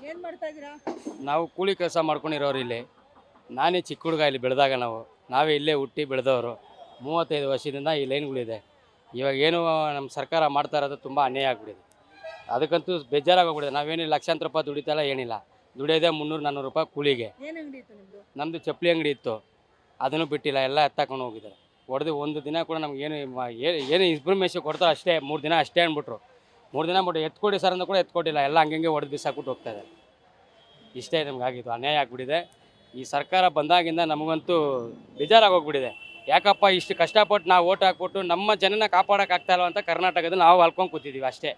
ಏನ್ ಮಾಡ್ತಾ ಇದ್ದೀರಾ? ನಾವು ಕೂಲಿ ಕೆಲಸ ಮಾಡ್ಕೊಂಡಿರೋರು ಇಲ್ಲಿ. ನಾನೇ ಚಿಕ್ಕ ಹುಡುಗ ಇಲ್ಲಿ ಬೆಳೆದಾಗ ನಾವೇ ಇಲ್ಲೇ ಹುಟ್ಟಿ ಬೆಳೆದವರು. 35 ವರ್ಷದಿಂದ ಈ ಲೈನ್ಗಳಿದೆ. ಇವಾಗ ಏನು ನಮ್ಮ ಸರ್ಕಾರ ಮಾಡ್ತಾ ಇರೋದು ತುಂಬ ಅನ್ಯಾಯ ಆಗಿಬಿಟ್ಟಿದೆ. ಅದಕ್ಕಂತೂ ಬೇಜಾರಾಗೋಗ್ಬಿಟ್ಟಿದೆ. ನಾವೇನು ಲಕ್ಷಾಂತರ ರೂಪಾಯಿ ದುಡಿತಲ್ಲ ಏನಿಲ್ಲ, ದುಡಿಯೋದೇ 300-400 ರೂಪಾಯಿ ಕೂಲಿಗೆ. ಏನ್ ಅಂಗಡಿ ಇತ್ತು ನಿಮ್ದು? ನಮ್ಮದು ಚಪ್ಪಲಿ ಅಂಗಡಿ ಇತ್ತು, ಅದನ್ನು ಬಿಟ್ಟಿಲ್ಲ, ಎಲ್ಲ ಎತ್ತಾಕೊಂಡು ಹೋಗಿದ್ದಾರೆ. ಹೊಡೆದು ಒಂದು ದಿನ ಕೂಡ ನಮಗೇನು ಏನು ಇನ್ಫಾರ್ಮೇಷನ್ ಕೊಡ್ತಾರೋ ಅಷ್ಟೇ, 3 ದಿನ ಅಷ್ಟೇ ಅಂದ್ಬಿಟ್ರು. 3 ದಿನ ಬಿಟ್ಟು ಎತ್ಕೊಡಿ ಸರ್ ಅಂತ ಕೂಡ ಎತ್ಕೊಟ್ಟಿಲ್ಲ, ಎಲ್ಲ ಹಂಗೆ ಹೊಡೆದು ಬಿಸಾಕ್ಬಿಟ್ಟು ಹೋಗ್ತಾ ಇದ್ದಾರೆ. ಇಷ್ಟೇ ನಮ್ಗೆ ಆಗಿದ್ದು, ಅನ್ಯಾಯ ಆಗಿಬಿಟ್ಟಿದೆ. ಈ ಸರ್ಕಾರ ಬಂದಾಗಿಂದ ನಮಗಂತೂ ಬೇಜಾರಾಗೋಗ್ಬಿಟ್ಟಿದೆ. ಯಾಕಪ್ಪ ಇಷ್ಟು ಕಷ್ಟಪಟ್ಟು ನಾವು ಓಟ್ ಹಾಕ್ಬಿಟ್ಟು ನಮ್ಮ ಜನನ ಕಾಪಾಡೋಕ್ಕಾಗ್ತಾಯಿಲ್ಲ ಅಂತ ಕರ್ನಾಟಕದಲ್ಲಿ ನಾವು ಅಲ್ಕೊಂಡು ಕೂತಿದ್ದೀವಿ ಅಷ್ಟೇ.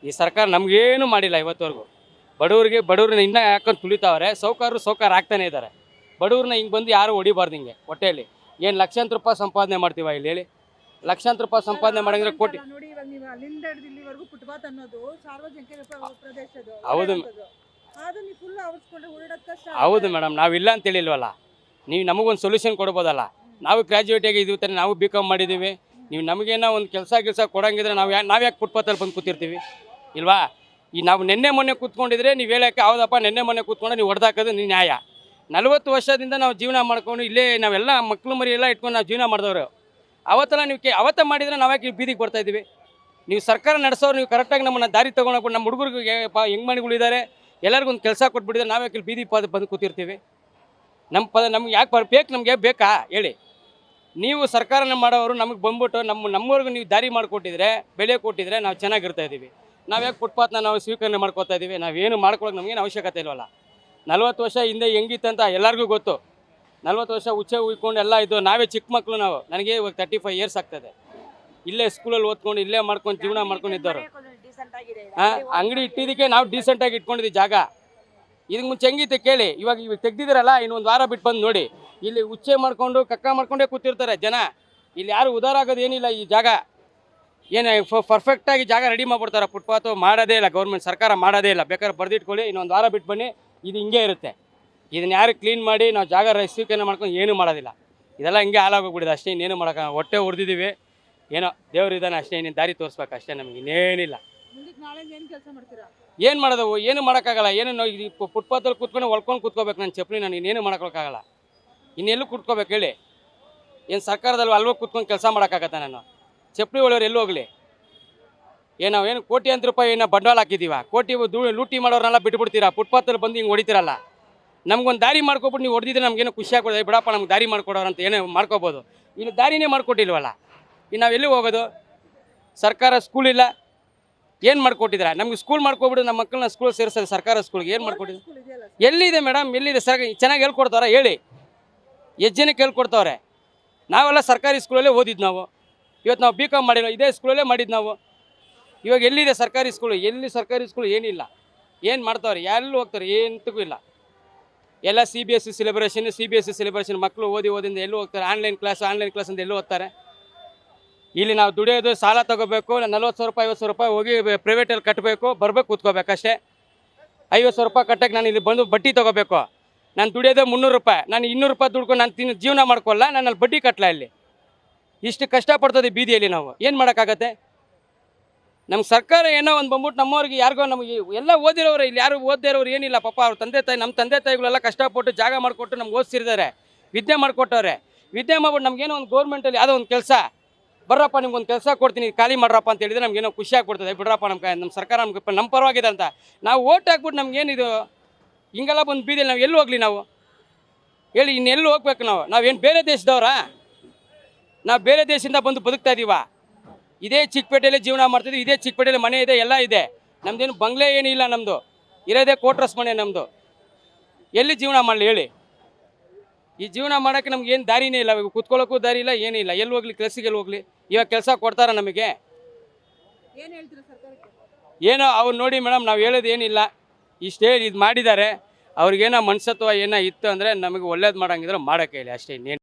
ಈ ಸರ್ಕಾರ ನಮಗೇನು ಮಾಡಿಲ್ಲ ಇವತ್ತವರೆಗೂ. ಬಡವ್ರನ್ನ ಇನ್ನೂ ಯಾಕೊಂಡು ತುಳಿತಾವ್ರೆ. ಸೌಕಾರ ಆಗ್ತಾನೆ ಇದ್ದಾರೆ. ಬಡವ್ರನ್ನ ಹಿಂಗೆ ಬಂದು ಯಾರು ಹೊಡಿಬಾರ್ದು ಹಿಂಗೆ ಹೊಟ್ಟೆಯಲ್ಲಿ. ಏನು ಲಕ್ಷಾಂತರ ರೂಪಾಯಿ ಸಂಪಾದನೆ ಮಾಡ್ತೀವ ಇಲ್ಲಿ ಹೇಳಿ? ಲಕ್ಷಾಂತರ ರೂಪಾಯಿ ಸಂಪಾದನೆ ಮಾಡಿದ್ರೆ ಕೋಟಿ. ನೋಡಿ, ಇವಾಗ ನೀವು ಅಲ್ಲಿಂದ ಹಿಡಿದು ಇಲ್ಲಿವರೆಗೂ ಫುಟ್ಪಾತ್ ಅನ್ನೋದು ಸಾರ್ವಜನಿಕ ಪ್ರದೇಶದ್ದು. ಹೌದು ನೀವು ಫುಲ್ ಅವರ್ಸ್ಕೊಂಡ್ರೆ ಓಡಾಡೋದು ಕಷ್ಟ. ಹೌದು ಮೇಡಮ್, ನಾವಿಲ್ಲ ಅಂತ ಹೇಳಿಲ್ವಲ್ಲ. ನೀವು ನಮಗೊಂದು ಸೊಲ್ಯೂಷನ್ ಕೊಡ್ಬೋದಲ್ಲ. ನಾವು ಗ್ರ್ಯಾಜುಯೇಟಾಗಿ ಇದೀವಿ ತಾನೆ, ನಾವು BCom ಮಾಡಿದ್ದೀವಿ. ನೀವು ನಮಗೇನೋ ಒಂದು ಕೆಲಸ ಕೊಡಂಗಿದ್ರೆ ನಾವು ಯಾಕೆ ಫುಟ್ಪಾತಲ್ಲಿ ಬಂದು ಕೂತಿರ್ತೀವಿ ಇಲ್ವಾ? ಈ ನಾವು ಮೊನ್ನೆ ಕೂತ್ಕೊಂಡಿದ್ರೆ ನೀವು ಹೇಳೋಕ್ಕೆ ಹೌದಪ್ಪ, ಮೊನ್ನೆ ಕೂತ್ಕೊಂಡು ನೀವು ಹೊಡೆದಾಕೋದು ನೀವು ನ್ಯಾಯ. 40 ವರ್ಷದಿಂದ ನಾವು ಜೀವನ ಮಾಡ್ಕೊಂಡು ಇಲ್ಲೇ ನಾವೆಲ್ಲ ಮಕ್ಕಳು ಮರಿ ಎಲ್ಲ ಇಟ್ಕೊಂಡು ನಾವು ಜೀವನ ಮಾಡಿದವರು. ಅವತ್ತೆಲ್ಲ ನೀವು ಅವತ್ತ ಮಾಡಿದರೆ ನಾವ್ಯಾಕೆ ಬೀದಿಗೆ ಬರ್ತಾಯಿದ್ದೀವಿ? ನೀವು ಸರ್ಕಾರ ನಡೆಸೋರು, ನೀವು ಕರೆಕ್ಟಾಗಿ ನಮ್ಮನ್ನು ದಾರಿ ತೊಗೊಂಡೋಗ್ಬಿಟ್ಟು ನಮ್ಮ ಹುಡುಗರಿಗೆ ಹೆಂಗಮಣಿಗಳಿದ್ದಾರೆ, ಎಲ್ಲರಿಗೊಂದು ಕೆಲಸ ಕೊಟ್ಬಿಟ್ಟಿದ್ರೆ ನಾವ್ಯಾಕೆ ಇಲ್ಲಿ ಬೀದಿ ಬಂದು ಕೂತಿರ್ತೀವಿ? ನಮ್ಗೆ ಯಾಕೆ ಬೇಕು? ನಮಗೆ ಬೇಕಾ ಹೇಳಿ? ನೀವು ಸರ್ಕಾರನ ಮಾಡೋರು ನಮಗೆ ಬಂದ್ಬಿಟ್ಟು ನಮ್ಮವ್ರಿಗೂ ನೀವು ದಾರಿ ಮಾಡಿಕೊಟ್ಟಿದ್ರೆ, ಬೆಲೆ ಕೊಟ್ಟಿದ್ರೆ ನಾವು ಚೆನ್ನಾಗಿರ್ತಾ ಇದ್ದೀವಿ. ನಾವು ಯಾಕೆ ಫುಟ್ಪಾತ್ನ ನಾವು ಸ್ವೀಕರಣೆ ಮಾಡ್ಕೋತಾ ಇದ್ದೀವಿ? ನಾವೇನು ಮಾಡ್ಕೊಳ್ಳೋಕೆ ನಮಗೇನು ಅವಶ್ಯಕತೆ ಇಲ್ವಲ್ಲ. 40 ವರ್ಷ ಹಿಂದೆ ಹೆಂಗಿತ್ತಂತ ಎಲ್ಲರಿಗೂ ಗೊತ್ತು. 40 ವರ್ಷ ಉಚ್ಚೆ ಉಯ್ಕೊಂಡು ಎಲ್ಲ ಇದ್ದು ನಾವೇ ಚಿಕ್ಕ ಮಕ್ಕಳು. ನನಗೆ ಇವಾಗ 35 ಇಯರ್ಸ್ ಆಗ್ತದೆ. ಇಲ್ಲೇ ಸ್ಕೂಲಲ್ಲಿ ಓದ್ಕೊಂಡು ಇಲ್ಲೇ ಮಾಡ್ಕೊಂಡು ಜೀವನ ಮಾಡ್ಕೊಂಡಿದ್ದವರು. ಅಂಗಡಿ ಇಟ್ಟಿದ್ದಕ್ಕೆ ನಾವು ಡೀಸೆಂಟಾಗಿ ಇಟ್ಕೊಂಡಿದ್ದೀವಿ ಜಾಗ. ಇದಕ್ಕೆ ಮುಂಚೆ ಹೆಂಗಿತ್ತು ಕೇಳಿ? ಇವಾಗ ತೆಗ್ದಿದ್ದೀರಲ್ಲ, ಇನ್ನೊಂದು ವಾರ ಬಿಟ್ಟು ಬಂದು ನೋಡಿ, ಇಲ್ಲಿ ಉಚ್ಚೆ ಮಾಡ್ಕೊಂಡು ಕಕ್ಕ ಮಾಡ್ಕೊಂಡೇ ಕೂತಿರ್ತಾರೆ ಜನ. ಇಲ್ಲಿ ಯಾರು ಉದಾರ ಆಗೋದು ಏನಿಲ್ಲ. ಈ ಜಾಗ ಏನು ಪರ್ಫೆಕ್ಟಾಗಿ ಜಾಗ ರೆಡಿ ಮಾಡಿಬಿಡ್ತಾರೆ. ಫುಟ್ಪಾತು ಮಾಡೋದೇ ಇಲ್ಲ, ಗೌರ್ಮೆಂಟ್ ಸರ್ಕಾರ ಮಾಡೋದೇ ಇಲ್ಲ. ಬೇಕಾದ್ರೆ ಬರೆದಿಟ್ಕೊಳ್ಳಿ, ಇನ್ನೊಂದು ವಾರ ಬಿಟ್ಟು ಬನ್ನಿ, ಇದು ಹಿಂಗೆ ಇರುತ್ತೆ. ಇದನ್ನು ಯಾರು ಕ್ಲೀನ್ ಮಾಡಿ ನಾವು ಜಾಗ ಸ್ವೀಕರಣೆ ಮಾಡ್ಕೊಂಡು ಏನೂ ಮಾಡೋದಿಲ್ಲ. ಇದೆಲ್ಲ ಹಿಂಗೆ ಹಾಳಾಗೋಗ್ಬಿಟ್ಟಿದೆ ಅಷ್ಟೇ. ಇನ್ನೇನು ಮಾಡೋಕೆ ಹೊಟ್ಟೆ ಹೊಡೆದಿದ್ದೀವಿ. ಏನೋ ದೇವ್ರು ಇದ್ದಾನೆ ಅಷ್ಟೇ, ಇನ್ನೇನು ದಾರಿ ತೋರಿಸ್ಬೇಕು ಅಷ್ಟೇ. ನಮಗೆ ಇನ್ನೇನಿಲ್ಲ. ಏನು ಮಾಡೋದು? ಏನು ಮಾಡೋಕ್ಕಾಗಲ್ಲ. ಏನು ನಾವು ಫುಟ್ಪಾತಲ್ಲಿ ಕೂತ್ಕೊಂಡು ಹೊಳ್ಕೊಂಡು ಕೂತ್ಕೋಬೇಕು. ನನ್ನ ಚಪ್ಪಲಿ ನಾನು ಇನ್ನೇನು ಮಾಡೋಕ್ಕಾಗಲ್ಲ. ಇನ್ನೆಲ್ಲೂ ಕೂತ್ಕೋಬೇಕು ಹೇಳಿ? ಏನು ಸರ್ಕಾರದಲ್ಲಿ ಅಲ್ವೋ ಕೂತ್ಕೊಂಡು ಕೆಲಸ ಮಾಡೋಕ್ಕಾಗತ್ತ? ನಾನು ಚಪ್ಪಲಿ ಹೊಳೆಯೋರು ಎಲ್ಲೂ ಹೋಗಲಿ? ಏನು ಕೋಟ್ಯಾಂತರ ರೂಪಾಯಿ ಏನೋ ಬಂಡವಾಳ ಹಾಕಿದ್ದೀವ? ಲೂಟಿ ಮಾಡೋರನ್ನೆಲ್ಲ ಬಿಟ್ಬಿಡ್ತೀರಾ? ಫುಟ್ಪಾತಲ್ಲಿ ಬಂದು ಹಿಂಗೆ ಹೊಡಿತೀರಲ್ಲ. ನಮ್ಗೊಂದು ದಾರಿ ಮಾಡ್ಕೊಬಿಟ್ಟು ನೀವು ಹೊಡೆದಿದ್ರೆ ನಮಗೇನೋ ಖುಷಿ ಆಗ್ಬೋದು. ಬಿಡಪ್ಪ, ನಮ್ಗೆ ದಾರಿ ಮಾಡ್ಕೊಡೋರು ಅಂತ ಏನೋ ಮಾಡ್ಕೋಬೋದು. ಇಲ್ಲಿ ದಾರಿನೇ ಮಾಡ್ಕೊಟ್ಟಿಲ್ವಲ್ಲ. ಇನ್ನು ನಾವೆಲ್ಲಿ ಹೋಗೋದು? ಸರ್ಕಾರ ಸ್ಕೂಲ್ ಇಲ್ಲ, ಏನು ಮಾಡ್ಕೊಟ್ಟಿದ್ರೆ? ನಮ್ಗೆ ಸ್ಕೂಲ್ ಮಾಡ್ಕೊಬಿಟ್ಟು ನಮ್ಮ ಮಕ್ಕಳನ್ನ ಸ್ಕೂಲ್ ಸೇರಿಸೋದು. ಸರ್ಕಾರ ಸ್ಕೂಲ್ಗೆ ಏನು ಮಾಡ್ಕೊಟ್ಟಿದ್ರು? ಎಲ್ಲಿದೆ ಮೇಡಮ್? ಎಲ್ಲಿದೆ? ಚೆನ್ನಾಗಿ ಹೇಳ್ಕೊಡ್ತಾರ ಹೇಳಿ? ಎಷ್ಟು ಜನಕ್ಕೆ ಹೇಳ್ಕೊಡ್ತಾವ್ರೆ? ನಾವೆಲ್ಲ ಸರ್ಕಾರಿ ಸ್ಕೂಲಲ್ಲೇ ಓದಿದ್ದು. ಇವತ್ತು ನಾವು BCom ಮಾಡಿಲ್ಲ, ಇದೇ ಸ್ಕೂಲಲ್ಲೇ ಮಾಡಿದ್ದು ನಾವು. ಇವಾಗ ಎಲ್ಲಿದೆ ಸರ್ಕಾರಿ ಸ್ಕೂಲು? ಎಲ್ಲಿ ಸರ್ಕಾರಿ ಸ್ಕೂಲ್? ಏನಿಲ್ಲ. ಏನು ಮಾಡ್ತಾವ್ರೆ? ಎಲ್ಲಿ ಹೋಗ್ತಾರೆ? ಏನಂತಗೂ ಇಲ್ಲ. ಎಲ್ಲ CBSE ಸಿಲೆಬ್ರೇಷನ್ ಮಕ್ಕಳು ಓದಿಂದ ಎಲ್ಲೂ ಹೋಗ್ತಾರೆ? ಆನ್ಲೈನ್ ಕ್ಲಾಸ್ ಅಂತ ಎಲ್ಲೂ ಓದ್ತಾರೆ? ಇಲ್ಲಿ ನಾವು ದುಡಿಯೋದು ಸಾಲ ತೊಗೋಬೇಕು. 40,000 ರೂಪಾಯಿ 50,000 ರೂಪಾಯಿ ಹೋಗಿ ಪ್ರೈವೇಟಲ್ಲಿ ಕಟ್ಟಬೇಕು, ಬರಬೇಕು, ಕೂತ್ಕೋಬೇಕಷ್ಟೇ. 50,000 ರೂಪಾಯಿ ಕಟ್ಟಕ್ಕೆ ನಾನು ಇಲ್ಲಿ ಬಂದು ಬಡ್ಡಿ ತೊಗೋಬೇಕು. ನಾನು ದುಡಿಯೋದೇ 300 ರೂಪಾಯಿ. ನಾನು 200 ರೂಪಾಯಿ ದುಡ್ಕೊಂಡು ನಾನು ಜೀವನ ಮಾಡ್ಕೊಳ್ಳ? ನಾನು ಅಲ್ಲಿ ಬಡ್ಡಿ ಕಟ್ಟಲ? ಇಲ್ಲಿ ಇಷ್ಟು ಕಷ್ಟಪಡ್ತದೆ ಬೀದಿಯಲ್ಲಿ. ನಾವು ಏನು ಮಾಡೋಕ್ಕಾಗತ್ತೆ? ನಮ್ಮ ಸರ್ಕಾರ ಏನೋ ಒಂದು ಬಂದ್ಬಿಟ್ಟು ನಮ್ಮವ್ರಿಗೆ ಯಾರಿಗೋ ನಮಗೆ ಎಲ್ಲ ಓದಿರೋರು, ಇಲ್ಲಿ ಯಾರು ಓದದೇ ಇರೋರು ಏನಿಲ್ಲ ಪಾಪ. ಅವ್ರ ನಮ್ಮ ತಂದೆ ತಾಯಿಗಳೆಲ್ಲ ಕಷ್ಟಪಟ್ಟು ಜಾಗ ಮಾಡಿಕೊಟ್ಟು ನಮ್ಗೆ ಓದಿಸಿರ್ತಾರೆ, ವಿದ್ಯೆ ಮಾಡಿಕೊಟ್ಟವ್ರೆ. ವಿದ್ಯೆ ಮಾಡ್ಬಿಟ್ಟು ನಮಗೇನೋ ಒಂದು ಗೌರ್ಮೆಂಟಲ್ಲಿ ಯಾವುದೋ ಒಂದು ಕೆಲಸ, ಬರ್ರಪ್ಪ ನಿಮ್ಗೊಂದು ಕೆಲಸ ಕೊಡ್ತೀನಿ, ಖಾಲಿ ಮಾಡ್ರಪ್ಪ ಅಂತ ಹೇಳಿದ್ರೆ ನಮಗೇನೋ ಖುಷಿ ಆಗ್ಬಿಡ್ತದೆ. ಬಿಡ್ರಪ್ಪ, ನಮ್ಮ ಸರ್ಕಾರ ನಮ್ಮ ಪರವಾಗಿದೆ ಅಂತ ನಾವು ಓಟ್ ಹಾಕ್ಬಿಟ್ಟು ನಮಗೇನಿದು ಹಿಂಗೆಲ್ಲ ಬಂದು ಬೀದಿಯಲ್ಲಿ ನಾವು ಎಲ್ಲಿ ಹೋಗ್ಲಿ? ನಾವು ಹೇಳಿ, ಇನ್ನೆಲ್ಲೂ ಹೋಗ್ಬೇಕು? ನಾವೇನು ಬೇರೆ ದೇಶದವ್ರಾ? ನಾವು ಬೇರೆ ದೇಶದಿಂದ ಬಂದು ಬದುಕ್ತಾ ಇದ್ದೀವ? ಇದೇ ಚಿಕ್ಕಪೇಟೆಯಲ್ಲೇ ಜೀವನ ಮಾಡ್ತಿದ್ವಿ, ಇದೇ ಚಿಕ್ಕಪೇಟೆಯಲ್ಲಿ ಮನೆ ಇದೆ, ಎಲ್ಲ ಇದೆ. ನಮ್ಮದೇನು ಬಂಗ್ಲೆ ಏನಿಲ್ಲ, ನಮ್ಮದು ಇರೋದೇ ಕೋಟ್ರಸ್ ಮನೆ ನಮ್ಮದು. ಎಲ್ಲಿ ಜೀವನ ಮಾಡಲಿ ಹೇಳಿ? ಈ ಜೀವನ ಮಾಡೋಕ್ಕೆ ನಮ್ಗೆ ಏನು ದಾರಿನೇ ಇಲ್ಲ. ಕೂತ್ಕೊಳ್ಳೋಕ್ಕೂ ದಾರಿ ಇಲ್ಲ, ಏನಿಲ್ಲ. ಎಲ್ಲಿ ಹೋಗ್ಲಿ? ಕೆಲಸಕ್ಕೆ ಎಲ್ಲಿ ಹೋಗ್ಲಿ? ಇವಾಗ ಕೆಲಸ ಕೊಡ್ತಾರ ನಮಗೆ? ಏನೋ ಅವ್ರು ನೋಡಿ ಮೇಡಮ್, ನಾವು ಹೇಳೋದು ಏನಿಲ್ಲ. ಇಷ್ಟೇ ಇದು ಮಾಡಿದ್ದಾರೆ. ಅವ್ರಿಗೇನೋ ಮನಸತ್ವ ಏನೋ ಇತ್ತು ಅಂದರೆ ನಮಗೆ ಒಳ್ಳೇದು ಮಾಡೋಂಗಿದ್ರೆ ಮಾಡೋಕ್ಕೆ ಹೇಳಿ ಅಷ್ಟೇ. ಇನ್ನೇನು